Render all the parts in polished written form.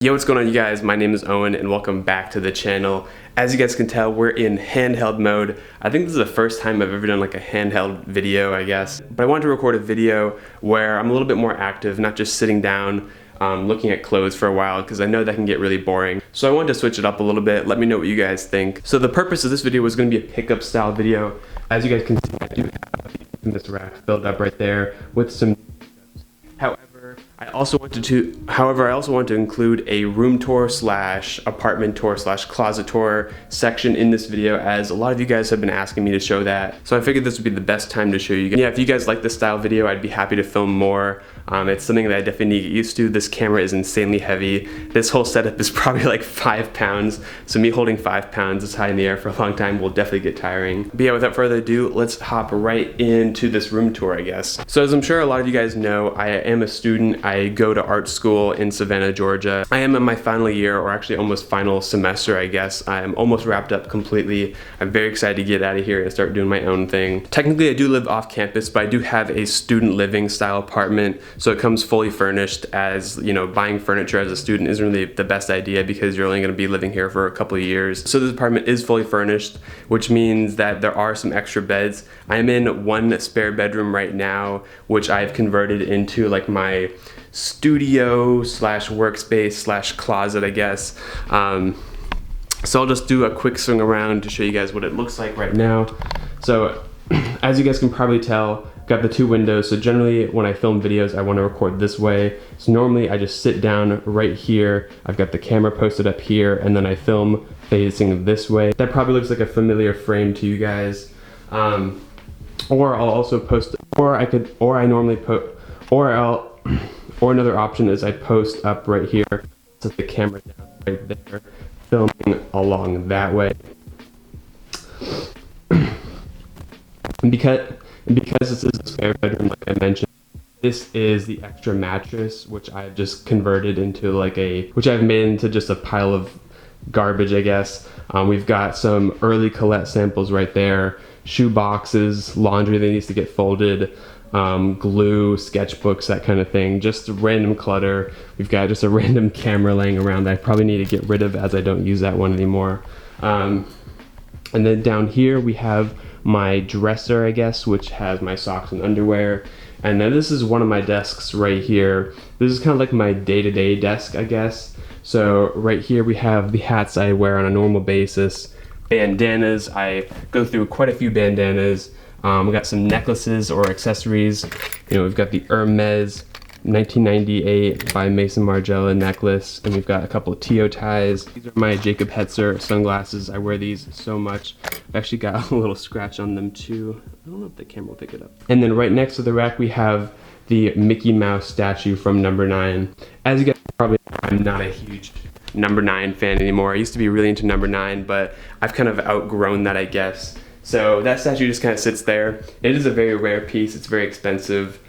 Yo, what's going on, you guys? My name is Owen and welcome back to the channel. As you guys can tell, we're in handheld mode. I think this is the first time I've ever done like a handheld video, I guess. But I wanted to record a video where I'm a little bit more active, not just sitting down looking at clothes for a while, because I know that can get really boring. So I wanted to switch it up a little bit. Let me know what you guys think. So the purpose of this video was going to be a pickup style video. As you guys can see, I do have this rack filled up right there with some. However, I also wanted to include a room tour slash apartment tour slash closet tour section in this video, as a lot of you guys have been asking me to show that. So I figured this would be the best time to show you guys. Yeah, if you guys like this style video, I'd be happy to film more. It's something that I definitely need to get used to. This camera is insanely heavy. This whole setup is probably like 5 pounds. So me holding 5 pounds this high in the air for a long time will definitely get tiring. But yeah, without further ado, let's hop right into this room tour, I guess. So as I'm sure a lot of you guys know, I am a student. I go to art school in Savannah, Georgia. I am in my final year, or actually almost final semester, I guess. I'm almost wrapped up completely. I'm very excited to get out of here and start doing my own thing. Technically, I do live off campus, but I do have a student living style apartment. So it comes fully furnished. As you know, buying furniture as a student isn't really the best idea because you're only going to be living here for a couple of years. So this apartment is fully furnished, which means that there are some extra beds. I'm in one spare bedroom right now, which I've converted into like my studio slash workspace slash closet, I guess. So I'll just do a quick swing around to show you guys what it looks like right now. So as you guys can probably tell, got the 2 windows. So generally when I film videos, I want to record this way. So normally I just sit down right here. I've got the camera posted up here, and then I film facing this way. That probably looks like a familiar frame to you guys. Or I'll also post, or another option is I post up right here, set the camera down right there, filming along that way. And because this is a spare bedroom, like I mentioned, this is the extra mattress, which I've just converted into which I've made into just a pile of garbage, I guess. We've got some early Colette samples right there, shoe boxes, laundry that needs to get folded, glue, sketchbooks, that kind of thing, just random clutter. We've got just a random camera laying around that I probably need to get rid of, as I don't use that one anymore. And then down here we have my dresser, I guess, which has my socks and underwear. And then this is one of my desks right here. This is kind of like my day-to-day desk, I guess. So right here we have the hats I wear on a normal basis, bandanas. I go through quite a few bandanas. We got some necklaces or accessories. You know, we've got the Hermes 1998 by Mason Margiela necklace, and we've got a couple of Tio ties. These are my Jacob Hetzer sunglasses. I wear these so much. I've actually got a little scratch on them too. I don't know if the camera will pick it up. And then right next to the rack we have the Mickey Mouse statue from number 9. As you guys probably know, I'm not a huge number 9 fan anymore. I used to be really into number 9, but I've kind of outgrown that, I guess. So that statue just kind of sits there. It is a very rare piece. It's very expensive.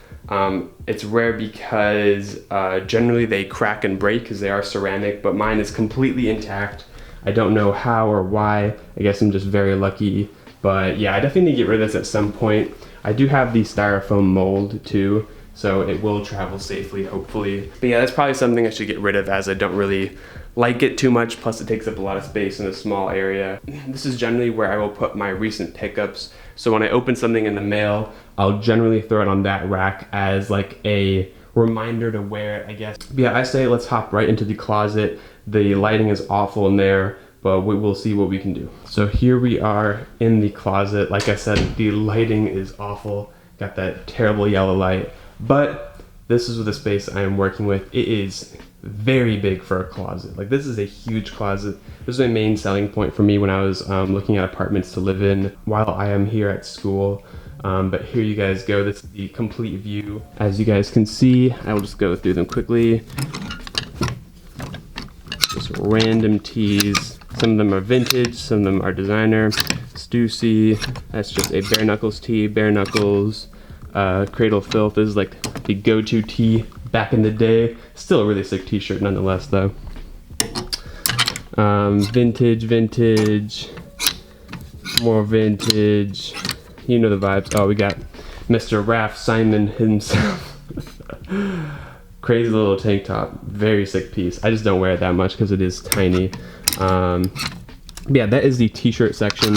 It's rare because generally they crack and break because they are ceramic, but mine is completely intact. I don't know how or why. I guess I'm just very lucky. But yeah, I definitely need to get rid of this at some point. I do have the styrofoam mold too, so it will travel safely, hopefully. But yeah, that's probably something I should get rid of, as I don't really like it too much, plus it takes up a lot of space in a small area. This is generally where I will put my recent pickups. So when I open something in the mail, I'll generally throw it on that rack as like a reminder to wear it, I guess. But yeah, I say let's hop right into the closet. The lighting is awful in there, but we will see what we can do. So here we are in the closet. Like I said, the lighting is awful. Got that terrible yellow light, but this is the space I am working with. It is very big for a closet. Like, this is a huge closet. This is my main selling point for me when I was looking at apartments to live in while I am here at school. But here you guys go. This is the complete view. As you guys can see, I will just go through them quickly. Just random tees. Some of them are vintage, some of them are designer. Stussy, that's just a Bareknuckles tee. Bareknuckles, Cradle Filth is like the go-to tee back in the day. Still a really sick t-shirt nonetheless though. Vintage, more vintage. You know the vibes. Oh, we got Mr. Raph Simon himself. crazy little tank top, very sick piece. I just don't wear it that much because it is tiny. Yeah, that is the t-shirt section.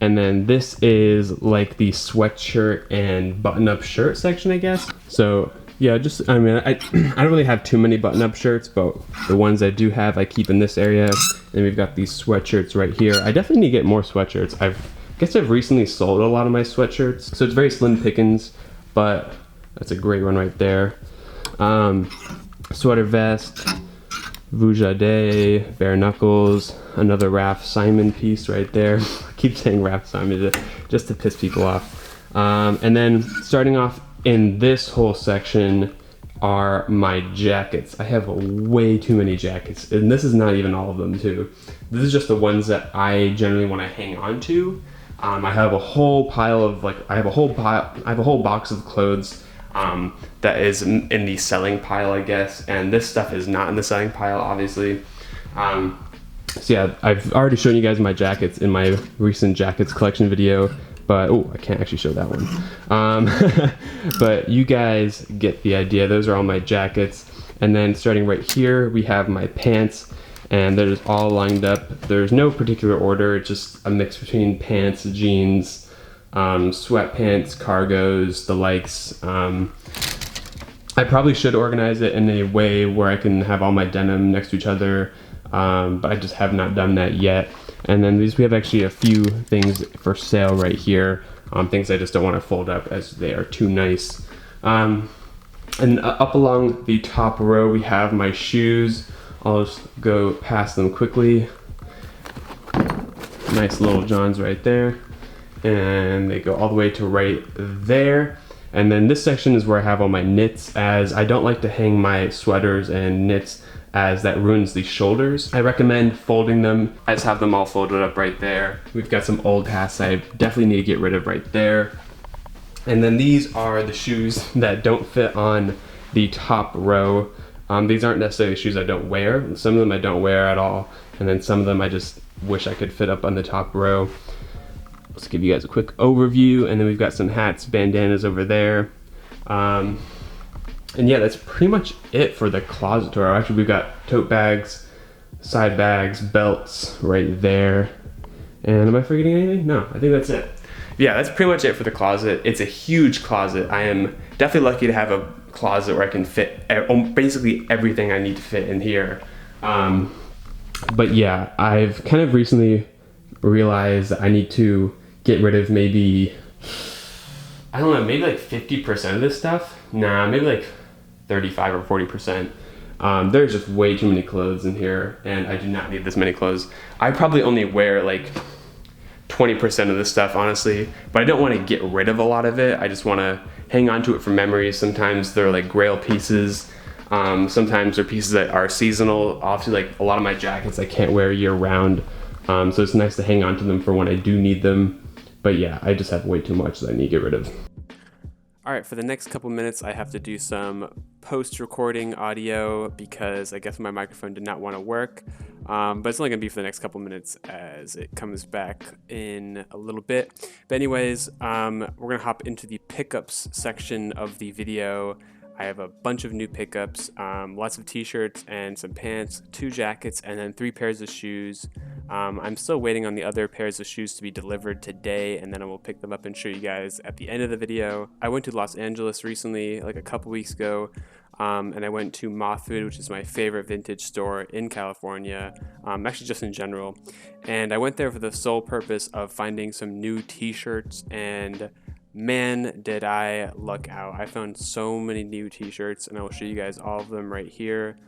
And then this is like the sweatshirt and button-up shirt section, I guess. So yeah, just, I mean, I don't really have too many button-up shirts, but the ones I do have, I keep in this area. And we've got these sweatshirts right here. I definitely need to get more sweatshirts. I guess I've recently sold a lot of my sweatshirts, so it's very slim pickings, but that's a great one right there. Sweater vest, Vujade, Bareknuckles, another Raph Simon piece right there. I keep saying Raph Simon just to piss people off. And then starting off in this whole section are my jackets. I have way too many jackets, and this is not even all of them too. This is just the ones that I generally want to hang on to. I have a whole pile of I have a whole box of clothes that is in the selling pile, I guess, and this stuff is not in the selling pile, obviously. So yeah, I've already shown you guys my jackets in my recent jackets collection video, but oh, I can't actually show that one. But you guys get the idea. Those are all my jackets. And then starting right here, we have my pants, and they're just all lined up. There's no particular order. It's just a mix between pants, jeans, sweatpants, cargos, the likes. I probably should organize it in a way where I can have all my denim next to each other, but I just have not done that yet. And then we have actually a few things for sale right here, things I just don't want to fold up as they are too nice. And up along the top row, we have my shoes. I'll just go past them quickly. Nice little Johns right there. And they go all the way to right there. And then this section is where I have all my knits, as I don't like to hang my sweaters and knits as that ruins the shoulders. I recommend folding them. I just have them all folded up right there. We've got some old hats I definitely need to get rid of right there. And then these are the shoes that don't fit on the top row. These aren't necessarily shoes I don't wear. Some of them I don't wear at all. And then some of them I just wish I could fit up on the top row. Let's give you guys a quick overview. And then we've got some hats, bandanas over there. And yeah, that's pretty much it for the closet tour. Actually, we've got tote bags, side bags, belts right there. And am I forgetting anything? No, I think that's it. Yeah, that's pretty much it for the closet. It's a huge closet. I am definitely lucky to have a closet where I can fit basically everything I need to fit in here. But yeah, I've kind of recently realized that I need to get rid of maybe, I don't know, maybe like 50% of this stuff. Nah, maybe like 35 or 40%. There's just way too many clothes in here, and I do not need this many clothes. I probably only wear like 20% of this stuff, honestly, but I don't want to get rid of a lot of it. I just want to hang on to it for memories. Sometimes they're like Grailed pieces. Sometimes they're pieces that are seasonal. Obviously, like a lot of my jackets I can't wear year round. So it's nice to hang on to them for when I do need them. But yeah, I just have way too much that I need to get rid of. All right, for the next couple minutes, I have to do some post-recording audio because I guess my microphone did not want to work. But it's only going to be for the next couple minutes as it comes back in a little bit. But anyways, we're going to hop into the pickups section of the video. I have a bunch of new pickups, lots of t-shirts and some pants, 2 jackets, and then 3 pairs of shoes. I'm still waiting on the other pairs of shoes to be delivered today, and then I will pick them up and show you guys at the end of the video. I went to Los Angeles recently, like a couple weeks ago, and I went to Moth Food, which is my favorite vintage store in California, actually just in general. And I went there for the sole purpose of finding some new t-shirts, and man, did I luck out. I found so many new t-shirts, and I will show you guys all of them right here.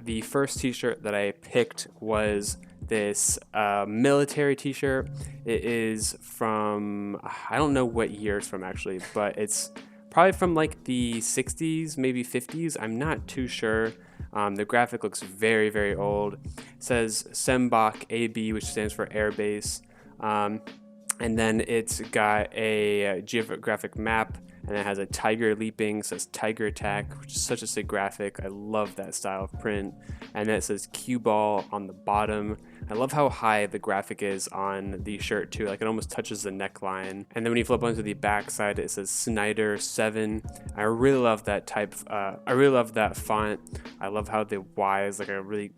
The first t-shirt that I picked was this military t-shirt. It is from, I don't know what year it's from actually, but it's probably from like the 60s, maybe 50s. I'm not too sure. The graphic looks very, very old. It says Sembach AB, which stands for Air Base. And then it's got a geographic map, and it has a tiger leaping, says Tiger Attack, which is such a sick graphic. I love that style of print. And then it says Cue Ball on the bottom. I love how high the graphic is on the shirt too, like it almost touches the neckline. And then when you flip onto the back side, it says Snyder 7. I really love that I really love that font. I love how the Y is like a really,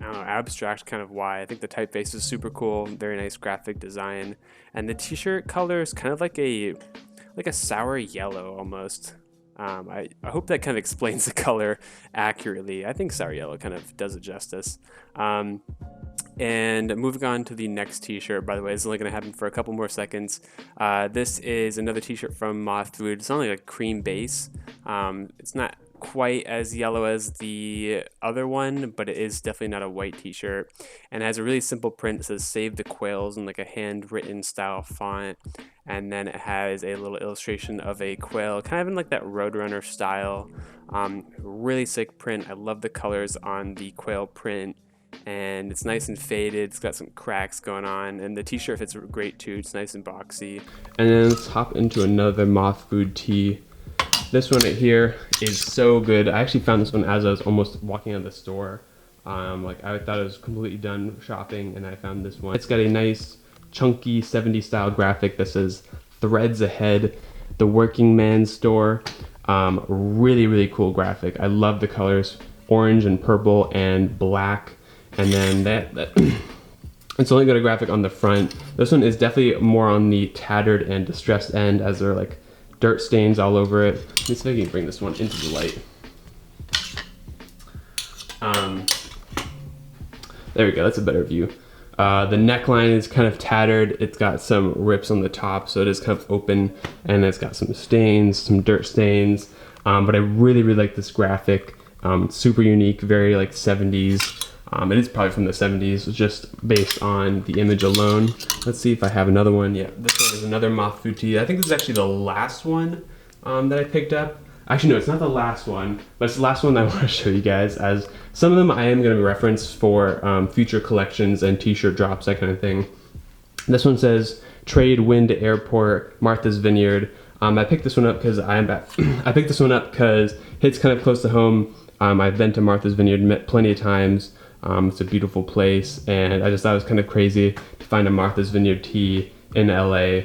I don't know, abstract kind of Y. I think the typeface is super cool, very nice graphic design. And the t-shirt color is kind of like a sour yellow almost. I hope that kind of explains the color accurately. I think sour yellow kind of does it justice. And moving on to the next t-shirt, by the way, it's only going to happen for a couple more seconds. This is another t-shirt from Moth Food. It's only like a cream base. It's not quite as yellow as the other one, but it is definitely not a white t-shirt, and it has a really simple print. It says Save the Quails in like a handwritten style font, and then it has a little illustration of a quail kind of in like that Roadrunner style. Really sick print. I love the colors on the quail print, and it's nice and faded. It's got some cracks going on, and the t-shirt fits great too. It's nice and boxy. And then let's hop into another Moth Food tee. This one right here is so good. I actually found this one as I was almost walking out of the store. Like I thought I was completely done shopping, and I found this one. It's got a nice chunky 70s style graphic that says Threads Ahead, the Working Man's Store. Really, really cool graphic. I love the colors, orange and purple and black. And then that it's only got a graphic on the front. This one is definitely more on the tattered and distressed end, as they're like dirt stains all over it. Let me see if I can bring this one into the light. There we go, that's a better view. The neckline is kind of tattered. It's got some rips on the top, so it is kind of open, and it's got some stains, some dirt stains. But I really, really like this graphic. It's super unique, very like 70s. It is probably from the 70s, just based on the image alone. Let's see if I have another one. Yeah, this one is another Moth Food tee. I think this is actually the last one that I picked up. Actually, no, it's not the last one, but it's the last one that I want to show you guys, as some of them I am going to reference for future collections and t-shirt drops, that kind of thing. This one says Trade Wind Airport, Martha's Vineyard. I picked this one up because I picked this one up because it's kind of close to home. I've been to Martha's Vineyard plenty of times. It's a beautiful place, and I just thought it was kind of crazy to find a Martha's Vineyard tee in LA.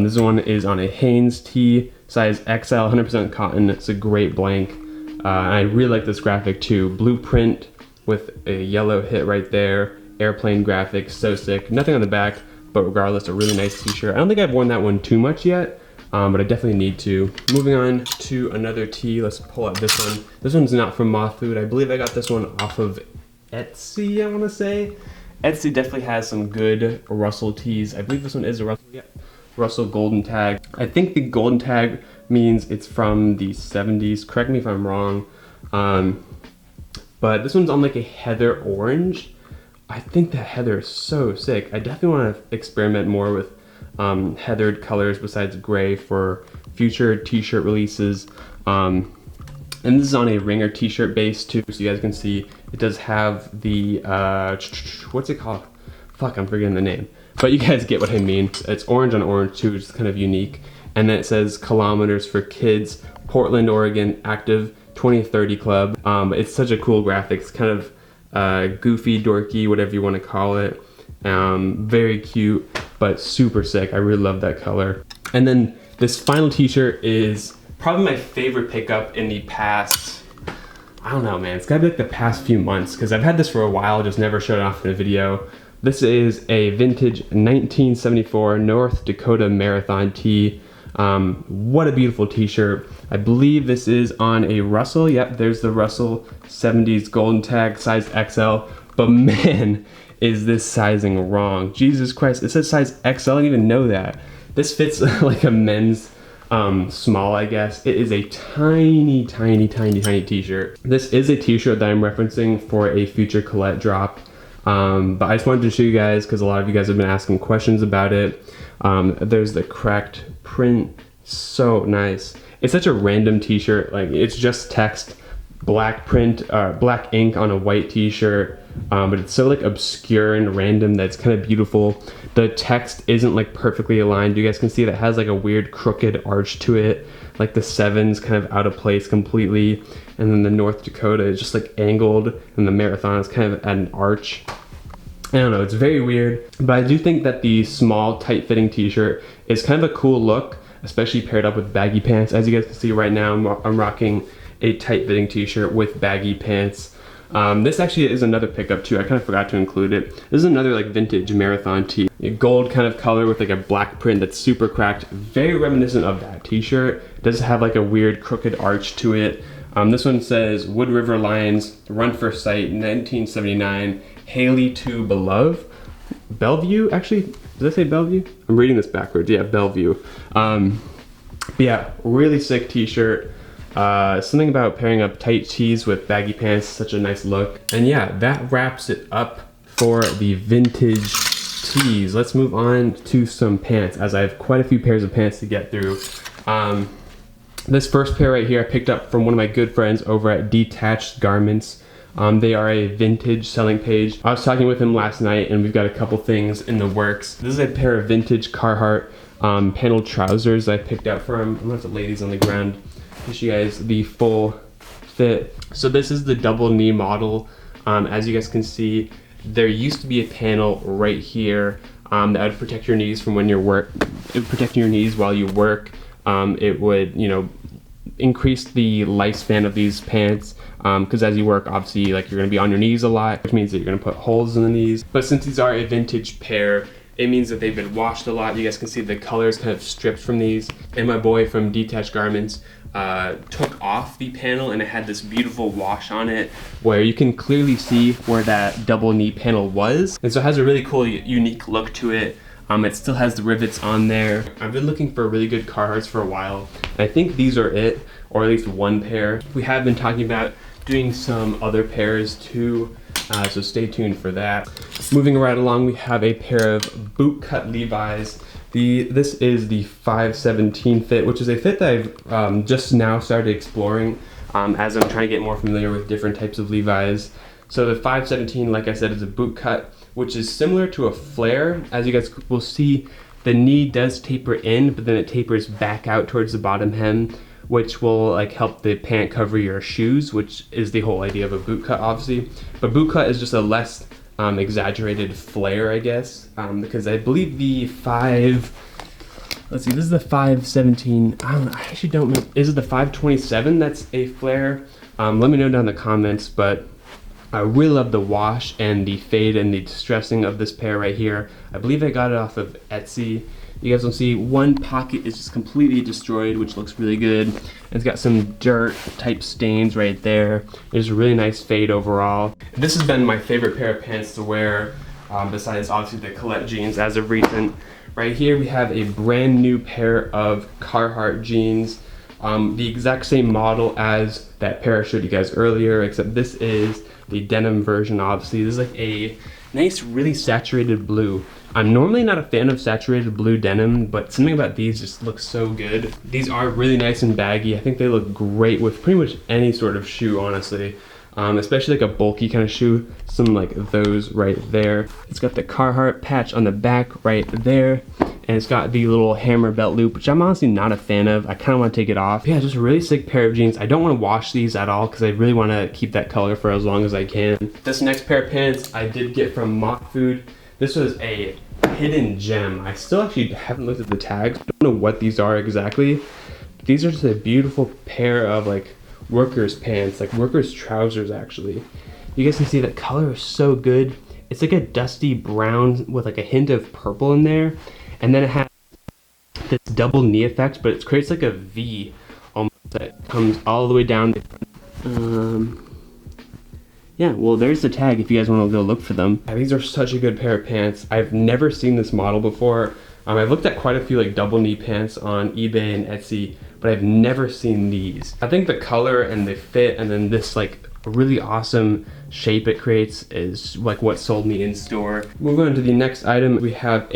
This one is on a Hanes tee, size XL, 100% cotton. It's a great blank. And I really like this graphic too. Blue print with a yellow hit right there. Airplane graphics, so sick. Nothing on the back, but regardless, a really nice t-shirt. I don't think I've worn that one too much yet, but I definitely need to. Moving on to another tee. Let's pull out this one. This one's not from Moth Food. I believe I got this one off of Etsy, I want to say. Etsy definitely has some good Russell tees. I believe this one is a Russell. Yeah. Russell Golden Tag. I think the Golden Tag means it's from the 70s. Correct me if I'm wrong. But this one's on like a heather orange. I think that heather is so sick. I definitely want to experiment more with heathered colors besides gray for future t-shirt releases. And this is on a Ringer t-shirt base too, so you guys can see it does have the, what's it called? Fuck, I'm forgetting the name. But you guys get what I mean. It's orange on orange too, which is kind of unique. And then it says Kilometers for Kids, Portland, Oregon, Active 2030 Club. It's such a cool graphic. It's kind of goofy, dorky, whatever you want to call it. Very cute, but super sick. I really love that color. And then this final t-shirt is probably my favorite pickup in the past, I don't know, man. It's gotta be like the past few months, because I've had this for a while, just never showed it off in a video. This is a vintage 1974 North Dakota Marathon tee. What a beautiful t-shirt. I believe this is on a Russell. Yep, there's the Russell 70s Golden Tag, size XL. But man, is this sizing wrong. Jesus Christ, it says size XL, I didn't even know that. This fits like a men's small, I guess. It is a tiny, tiny, tiny, tiny t-shirt. This is a t-shirt that I'm referencing for a future Colette drop. But I just wanted to show you guys because a lot of you guys have been asking questions about it. There's the cracked print, so nice. It's such a random t-shirt, like it's just text, black print, black ink on a white t-shirt, but it's so like obscure and random that it's kind of beautiful. The text isn't like perfectly aligned. You guys can see that it has like a weird crooked arch to it. Like the 7's kind of out of place completely. And then the North Dakota is just like angled, and the Marathon is kind of at an arch. I don't know, it's very weird. But I do think that the small, tight-fitting t-shirt is kind of a cool look, especially paired up with baggy pants. As you guys can see right now, I'm rocking a tight-fitting t-shirt with baggy pants. This actually is another pickup too. I kind of forgot to include it. This is another like vintage Marathon tee. A gold kind of color with like a black print that's super cracked. Very reminiscent of that t-shirt. It does have like a weird crooked arch to it. This one says Wood River Lions, Run for Sight, 1979, Haley to Beloved. Bellevue, actually, did I say Bellevue? I'm reading this backwards. Yeah, Bellevue. But yeah, really sick t-shirt. Something about pairing up tight tees with baggy pants, such a nice look. And yeah, that wraps it up for the vintage tees. Let's move on to some pants, as I have quite a few pairs of pants to get through. This first pair right here I picked up from one of my good friends over at Detached Garments. They are a vintage selling page. I was talking with him last night, and we've got a couple things in the works. This is a pair of vintage Carhartt paneled trousers I picked out for him. I'm gonna have to lay these on the ground. Show you guys the full fit. So this is the double knee model. As you guys can see, there used to be a panel right here that would protect your knees from when you're protecting your knees while you work. It would, you know, increase the lifespan of these pants because as you work, obviously, like you're going to be on your knees a lot, which means that you're going to put holes in the knees. But since these are a vintage pair, it means that they've been washed a lot. You guys can see the colors kind of stripped from these. And my boy from Detached Garments took off the panel, and it had this beautiful wash on it where you can clearly see where that double knee panel was. And so it has a really cool, unique look to it. It still has the rivets on there. I've been looking for really good Carhartts for a while, and I think these are it, or at least one pair. We have been talking about doing some other pairs too, so stay tuned for that. Moving right along, we have a pair of bootcut Levi's. This is the 517 fit, which is a fit that I've just now started exploring as I'm trying to get more familiar with different types of Levi's. So the 517, like I said, is a boot cut, which is similar to a flare. As you guys will see, the knee does taper in, but then it tapers back out towards the bottom hem, which will like help the pant cover your shoes, which is the whole idea of a boot cut, obviously. But boot cut is just a less exaggerated flare, I guess, because I believe let's see, this is the 517. I actually don't know. Is it the 527 that's a flare? Let me know down in the comments, but I really love the wash and the fade and the distressing of this pair right here. I believe I got it off of Etsy. You guys will see one pocket is just completely destroyed, which looks really good. And it's got some dirt type stains right there. There's a really nice fade overall. This has been my favorite pair of pants to wear, besides obviously the Colette jeans as of recent. Right here we have a brand new pair of Carhartt jeans. The exact same model as that pair I showed you guys earlier, except this is the denim version, obviously. This is like a nice, really saturated blue. I'm normally not a fan of saturated blue denim, but something about these just looks so good. These are really nice and baggy. I think they look great with pretty much any sort of shoe, honestly. Especially like a bulky kind of shoe, some like those right there. It's got the Carhartt patch on the back right there, and it's got the little hammer belt loop, which I'm honestly not a fan of. I kind of want to take it off. Yeah, just a really sick pair of jeans. I don't want to wash these at all because I really want to keep that color for as long as I can. This next pair of pants I did get from Mock Food. This was a hidden gem. I still actually haven't looked at the tags. I don't know what these are exactly. These are just a beautiful pair of like workers pants, like workers trousers actually. You guys can see that color is so good. It's like a dusty brown with like a hint of purple in there, and then it has this double knee effect, but it creates like a V almost that comes all the way down the front. Yeah, well, there's the tag if you guys want to go look for them. These are such a good pair of pants. I've never seen this model before. I've looked at quite a few like double knee pants on eBay and Etsy, but I've never seen these. I think the color and the fit and then this like really awesome shape it creates is like what sold me in store. Moving on to the next item, we have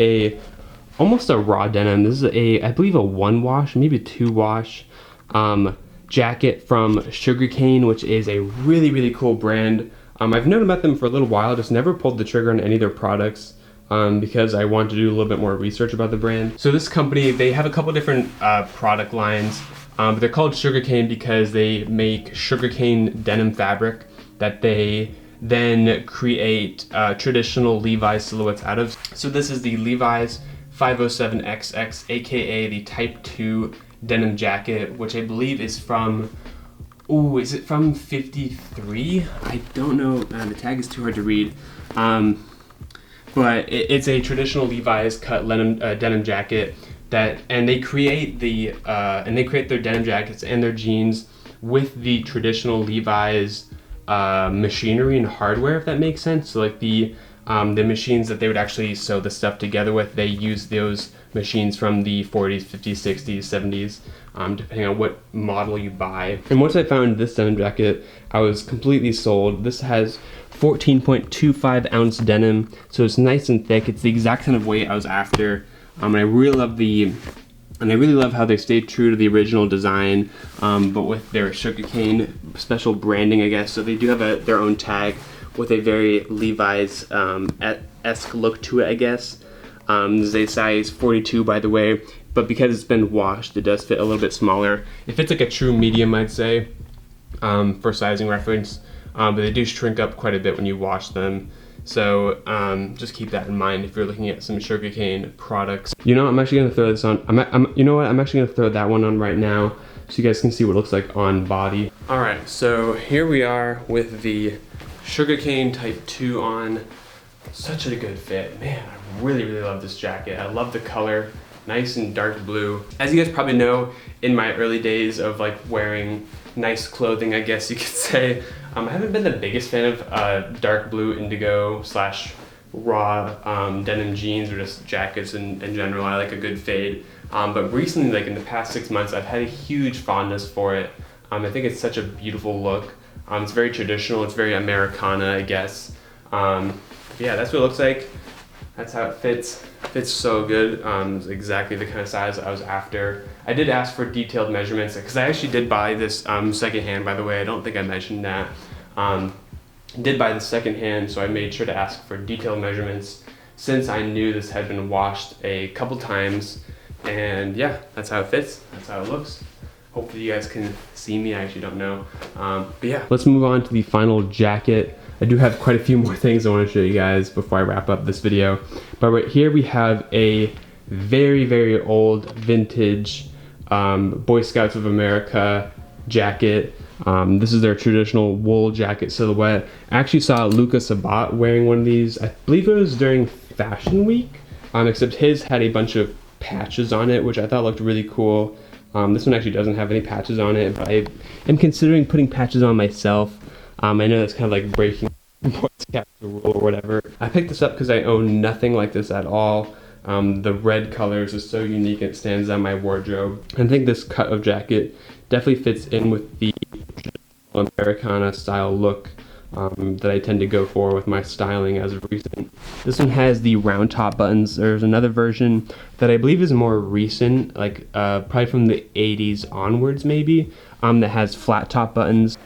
almost a raw denim. This is I believe a 1 wash, maybe 2 wash jacket from Sugarcane, which is a really, really cool brand. I've known about them for a little while, just never pulled the trigger on any of their products. because I wanted to do a little bit more research about the brand. So this company, they have a couple different product lines. But they're called Sugarcane because they make sugarcane denim fabric that they then create traditional Levi's silhouettes out of. So this is the Levi's 507XX, aka the Type 2 denim jacket, which I believe is from, is it from 53? I don't know, the tag is too hard to read. But it's a traditional Levi's cut denim jacket and they create their denim jackets and their jeans with the traditional Levi's machinery and hardware, if that makes sense. So like the machines that they would actually sew the stuff together with, they use those machines from the 40s, 50s, 60s, 70s, depending on what model you buy. And once I found this denim jacket, I was completely sold. This has 14.25 ounce denim, so it's nice and thick. It's the exact kind of weight I was after. And I really love how they stayed true to the original design, but with their sugarcane special branding, I guess. So they do have their own tag with a very Levi's esque look to it, I guess. This is a size 42, by the way, but because it's been washed, it does fit a little bit smaller. It fits like a true medium, I'd say, for sizing reference, but they do shrink up quite a bit when you wash them. So just keep that in mind if you're looking at some sugarcane products. You know, I'm actually gonna throw this on. You know what? I'm actually gonna throw that one on right now, so you guys can see what it looks like on body. All right, so here we are with the sugarcane Type 2 on. Such a good fit, man. I really love this jacket. I love the color, nice and dark blue. As you guys probably know, in my early days of like wearing nice clothing, I guess you could say, I haven't been the biggest fan of dark blue indigo / raw denim jeans or just jackets in general. I like a good fade. But recently, like in the past 6 months, I've had a huge fondness for it. I think it's such a beautiful look. It's very traditional, it's very Americana, I guess. Yeah, that's what it looks like. That's how it fits. Fits so good. It's exactly the kind of size I was after. I did ask for detailed measurements because I actually did buy this secondhand, by the way. I don't think I mentioned that. Did buy this secondhand, so I made sure to ask for detailed measurements since I knew this had been washed a couple times. And yeah, that's how it fits. That's how it looks. Hopefully you guys can see me. I actually don't know. But yeah, let's move on to the final jacket. I do have quite a few more things I want to show you guys before I wrap up this video. But right here we have a very old vintage Boy Scouts of America jacket. This is their traditional wool jacket silhouette. I actually saw Luca Sabat wearing one of these. I believe it was during Fashion Week, except his had a bunch of patches on it, which I thought looked really cool. This one actually doesn't have any patches on it, but I am considering putting patches on myself. I know that's kind of like breaking Boy Scout rule or whatever. I picked this up because I own nothing like this at all. The red colors is so unique and it stands out in my wardrobe. I think this cut of jacket definitely fits in with the Americana style look that I tend to go for with my styling as of recent. This one has the round top buttons. There's another version that I believe is more recent, like probably from the 80s onwards maybe, that has flat top buttons.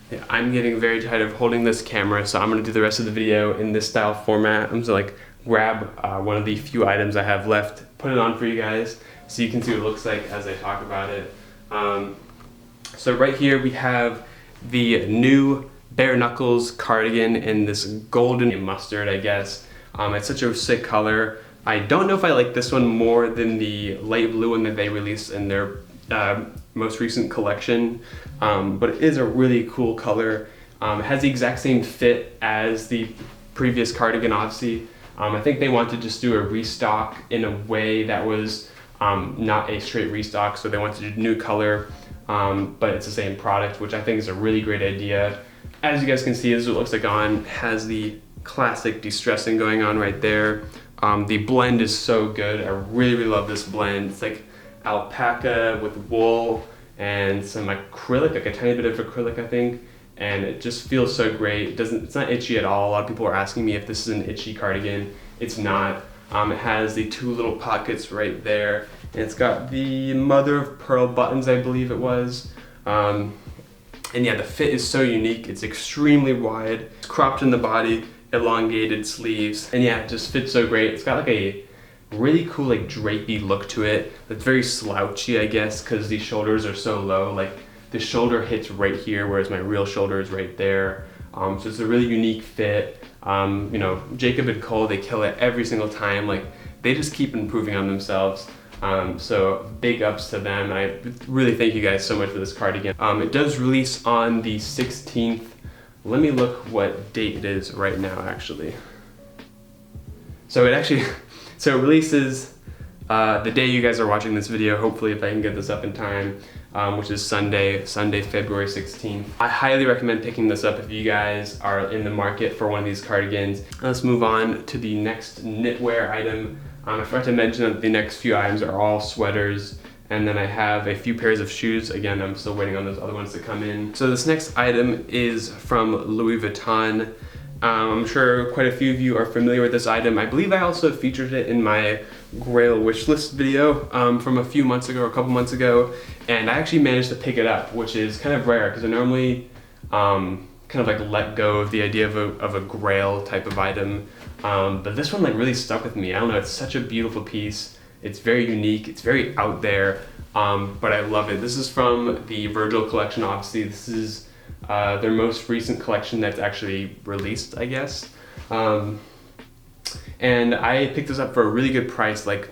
Yeah, I'm getting very tired of holding this camera, so I'm gonna do the rest of the video in this style format. I'm just like grab one of the few items I have left, put it on for you guys so you can see what it looks like as I talk about it. So right here we have the new Bareknuckles Cardigan in this golden mustard, I guess. It's such a sick color. I don't know if I like this one more than the light blue one that they released in their most recent collection, but it is a really cool color. It has the exact same fit as the previous cardigan, obviously. I think they wanted to just do a restock in a way that was not a straight restock, so they wanted to do new color, but it's the same product, which I think is a really great idea. As you guys can see, this is what it looks like on. It has the classic de-stressing going on right there. The blend is so good. I really love this blend. It's like alpaca with wool and some acrylic, like a tiny bit of acrylic, I think. And it just feels so great. It's not itchy at all. A lot of people are asking me if this is an itchy cardigan. It's not. It has the two little pockets right there. And it's got the mother of pearl buttons, I believe it was. And yeah, the fit is so unique. It's extremely wide. It's cropped in the body. It elongated sleeves. And yeah, it just fits so great. It's got like a really cool like drapey look to it. It's very slouchy, I guess, because these shoulders are so low. Like the shoulder hits right here, whereas my real shoulder is right there. So it's a really unique fit. You know, Jacob and Cole, they kill it every single time. Like they just keep improving on themselves. So big ups to them. I really thank you guys so much for this cardigan. It does release on the 16th. Let me look what date it is right now, actually. So it releases the day you guys are watching this video, hopefully if I can get this up in time, which is Sunday, February 16th. I highly recommend picking this up if you guys are in the market for one of these cardigans. Let's move on to the next knitwear item. I forgot to mention that the next few items are all sweaters, and then I have a few pairs of shoes. Again, I'm still waiting on those other ones to come in. So this next item is from Louis Vuitton. I'm sure quite a few of you are familiar with this item. I believe I also featured it in my Grailed wishlist video from a few months ago, or a couple months ago, and I actually managed to pick it up, which is kind of rare because I normally kind of like let go of the idea of a Grail type of item. But this one like really stuck with me. I don't know, it's such a beautiful piece. It's very unique, it's very out there, but I love it. This is from the Virgil collection, obviously. This is their most recent collection that's actually released, I guess. And I picked this up for a really good price, like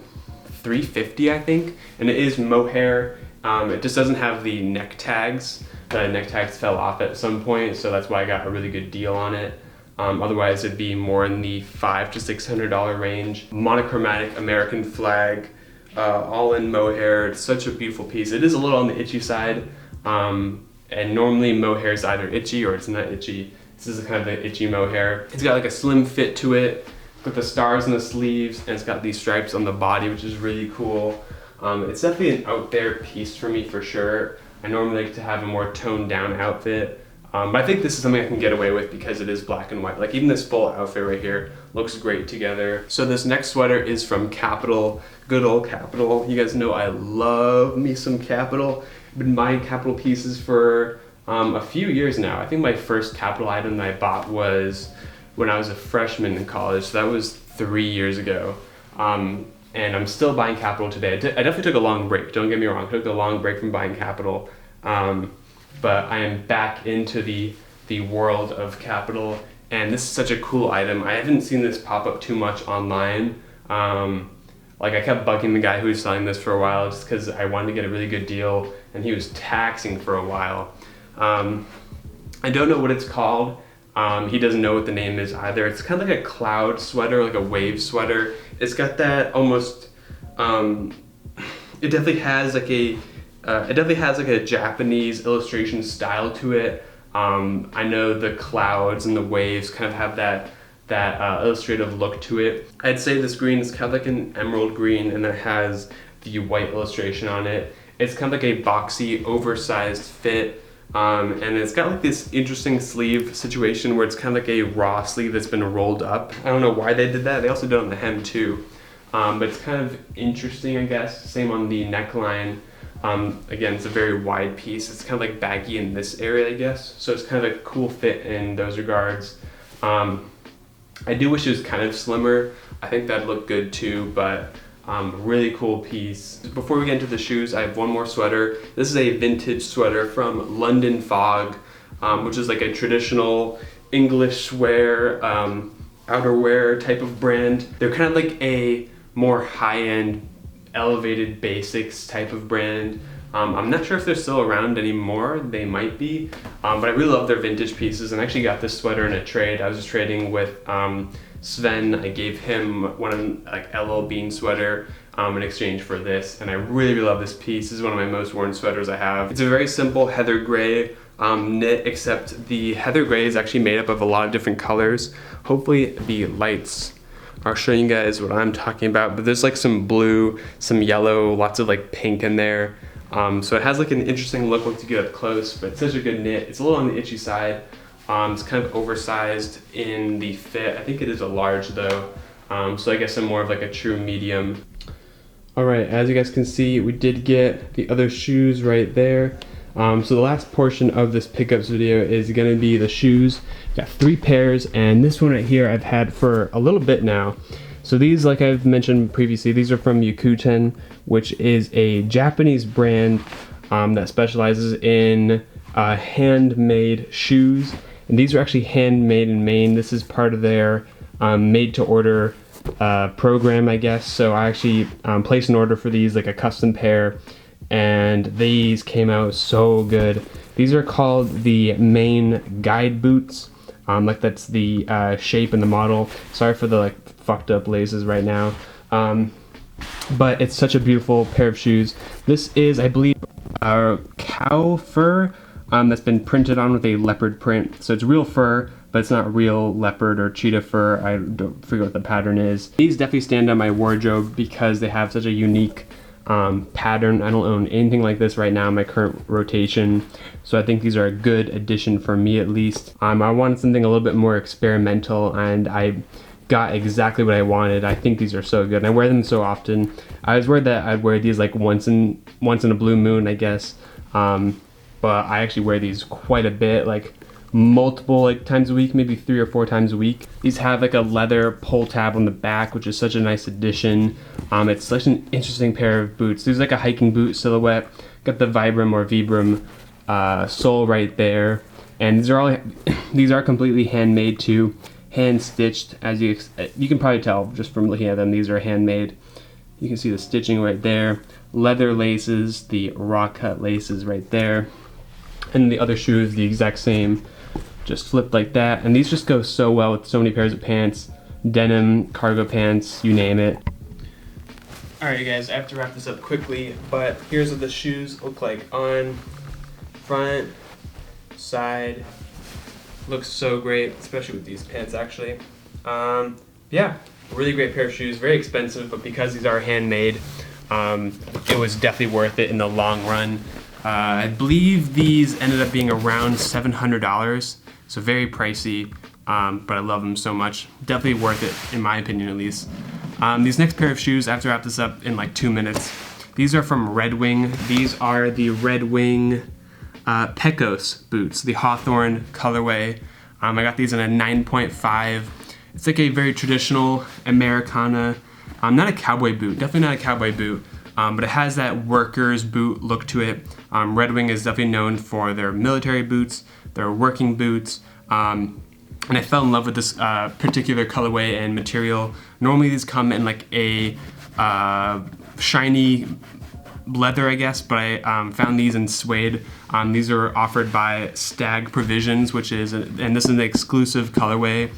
$3.50 I think, and it is mohair. It just doesn't have the neck tags. The neck tags fell off at some point, so that's why I got a really good deal on it. Otherwise it'd be more in the $500 to $600 range. Monochromatic American flag, all in mohair. It's such a beautiful piece. It is a little on the itchy side, and normally mohair is either itchy or it's not itchy. This is kind of the itchy mohair. It's got like a slim fit to it, with the stars in the sleeves, and it's got these stripes on the body, which is really cool. It's definitely an out there piece for me for sure. I normally like to have a more toned down outfit. But I think this is something I can get away with because it is black and white. Like even this full outfit right here looks great together. So this next sweater is from Capital, good old Capital. You guys know I love me some Capital. I've been buying Capital pieces for a few years now. I think my first Capital item that I bought was when I was a freshman in college. So that was 3 years ago. And I'm still buying Capital today. I definitely took a long break, don't get me wrong. I took a long break from buying Capital. But I am back into the world of Capital, and this is such a cool item. I haven't seen this pop up too much online. Like I kept bugging the guy who was selling this for a while just because I wanted to get a really good deal, and he was taxing for a while. I don't know what it's called. He doesn't know what the name is either. It's kind of like a cloud sweater, like a wave sweater. It's got that almost, it definitely has like a Japanese illustration style to it. I know the clouds and the waves kind of have that illustrative look to it. I'd say this green is kind of like an emerald green, and it has the white illustration on it. It's kind of like a boxy, oversized fit. And it's got like this interesting sleeve situation where it's kind of like a raw sleeve that's been rolled up. I don't know why they did that. They also did it on the hem too. But it's kind of interesting, I guess. Same on the neckline. Again, it's a very wide piece. It's kind of like baggy in this area, I guess. So it's kind of a cool fit in those regards. I do wish it was kind of slimmer. I think that'd look good too, but really cool piece. Before we get into the shoes, I have one more sweater. This is a vintage sweater from London Fog, which is like a traditional English wear, outerwear type of brand. They're kind of like a more high-end, elevated basics type of brand. I'm not sure if they're still around anymore. They might be, but I really love their vintage pieces, and I actually got this sweater in a trade. I was just trading with Sven. I gave him one like LL Bean sweater in exchange for this, and I really love this piece. This is one of my most worn sweaters I have. It's a very simple heather gray knit, except the heather gray is actually made up of a lot of different colors. Hopefully the lights are showing you guys what I'm talking about, but there's like some blue, some yellow, lots of like pink in there. So it has like an interesting look once you get up close, but it's such a good knit. It's a little on the itchy side. It's kind of oversized in the fit. I think it is a large though. So I guess I'm more of like a true medium. All right, as you guys can see, we did get the other shoes right there. So the last portion of this pickups video is gonna be the shoes. Got 3 pairs, and this one right here I've had for a little bit now. So these, like I've mentioned previously, these are from Kooten, which is a Japanese brand that specializes in handmade shoes. And these are actually handmade in Maine. This is part of their made-to-order program, I guess. So I actually placed an order for these, like a custom pair, and these came out so good. These are called the Maine Guide boots. Like that's the shape and the model. Sorry for the like fucked up laces right now. But it's such a beautiful pair of shoes. This is, I believe, cow fur that's been printed on with a leopard print. So it's real fur, but it's not real leopard or cheetah fur. I don't forget what the pattern is. These definitely stand on my wardrobe because they have such a unique pattern. I don't own anything like this right now in my current rotation, so I think these are a good addition for me at least. I wanted something a little bit more experimental, and I got exactly what I wanted. I think these are so good, and I wear them so often. I was worried that I'd wear these like once in a blue moon, I guess, but I actually wear these quite a bit, like multiple like times a week, maybe 3 or 4 times a week. These have like a leather pull tab on the back, which is such a nice addition. It's such an interesting pair of boots. There's like a hiking boot silhouette. Got the Vibram or Vibram sole right there, and these are completely handmade too, hand stitched. As you can probably tell just from looking at them, these are handmade. You can see the stitching right there. Leather laces, the raw cut laces right there, and the other shoe is the exact same, just flipped like that. And these just go so well with so many pairs of pants, denim, cargo pants, you name it. Alright guys, I have to wrap this up quickly, but here's what the shoes look like on front, side. Looks so great, especially with these pants actually. Yeah, really great pair of shoes, very expensive, but because these are handmade, it was definitely worth it in the long run. I believe these ended up being around $700, so very pricey, but I love them so much. Definitely worth it, in my opinion at least. These next pair of shoes, I have to wrap this up in like 2 minutes. These are from Red Wing. These are the Red Wing Pecos boots, the Hawthorne colorway. I got these in a 9.5. It's like a very traditional Americana, not a cowboy boot, definitely not a cowboy boot. But it has that worker's boot look to it. Red Wing is definitely known for their military boots, their working boots, and I fell in love with this particular colorway and material. Normally these come in like a shiny leather, I guess, but I found these in suede. These are offered by Stag Provisions, which is, and this is an exclusive colorway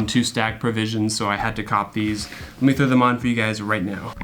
to Stag Provisions, so I had to cop these. Let me throw them on for you guys right now.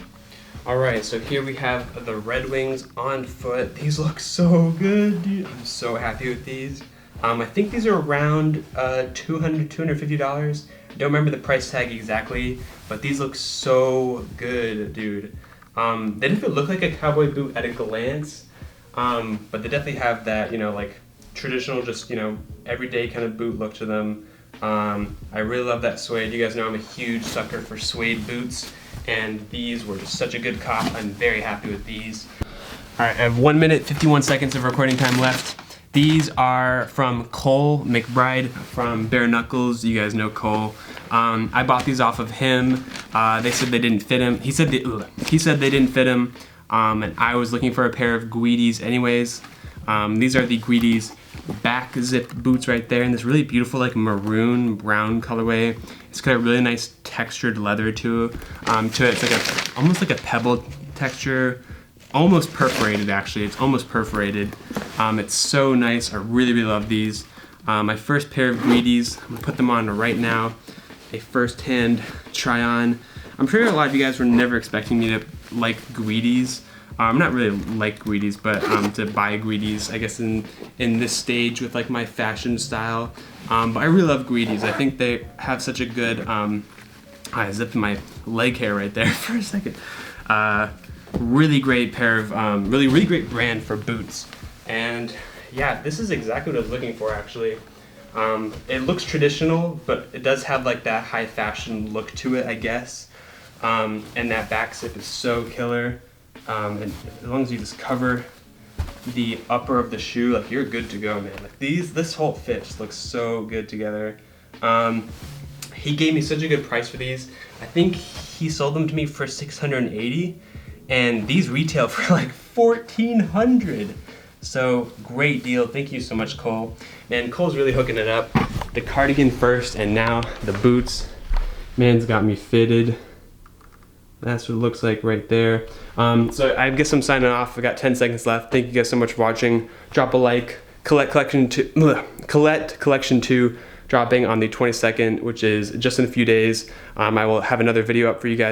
Alright, so here we have the Red Wings on foot. These look so good, dude. I'm so happy with these. I think these are around $200, $250. I don't remember the price tag exactly, but these look so good, dude. They definitely look like a cowboy boot at a glance, but they definitely have that, you know, like traditional, just, you know, everyday kind of boot look to them. I really love that suede. You guys know I'm a huge sucker for suede boots, and these were just such a good cop. I'm very happy with these. All right, I have 1 minute, 51 seconds of recording time left. These are from Cole McBride from Bareknuckles. You guys know Cole. I bought these off of him. They said they didn't fit him. He said they didn't fit him, and I was looking for a pair of Guidis anyways. These are the Guidi's back zip boots right there in this really beautiful like maroon brown colorway. It's got a really nice textured leather to it. It's like almost like a pebble texture, almost perforated actually. It's almost perforated. It's so nice. I really love these. My first pair of Guidis. I'm gonna put them on right now. A first-hand try on. I'm sure a lot of you guys were never expecting me to like Guidis. Not really like Guidis, but to buy Guidis, I guess in this stage with like my fashion style. But I really love Guidis. I think they have such a good, I zipped my leg hair right there for a second. Really great pair of, really great brand for boots. And yeah, this is exactly what I was looking for actually. It looks traditional, but it does have like that high fashion look to it, I guess. And that back zip is so killer. And as long as you just cover the upper of the shoe, like you're good to go, man. Like this whole fit just looks so good together. He gave me such a good price for these. I think he sold them to me for $680, and these retail for like $1,400. So great deal. Thank you so much, Cole. Man, Cole's really hooking it up. The cardigan first, and now the boots. Man's got me fitted. That's what it looks like right there. So I guess I'm signing off. I got 10 seconds left. Thank you guys so much for watching. Drop a like. Collect Collection 2 dropping on the 22nd, which is just in a few days. I will have another video up for you guys.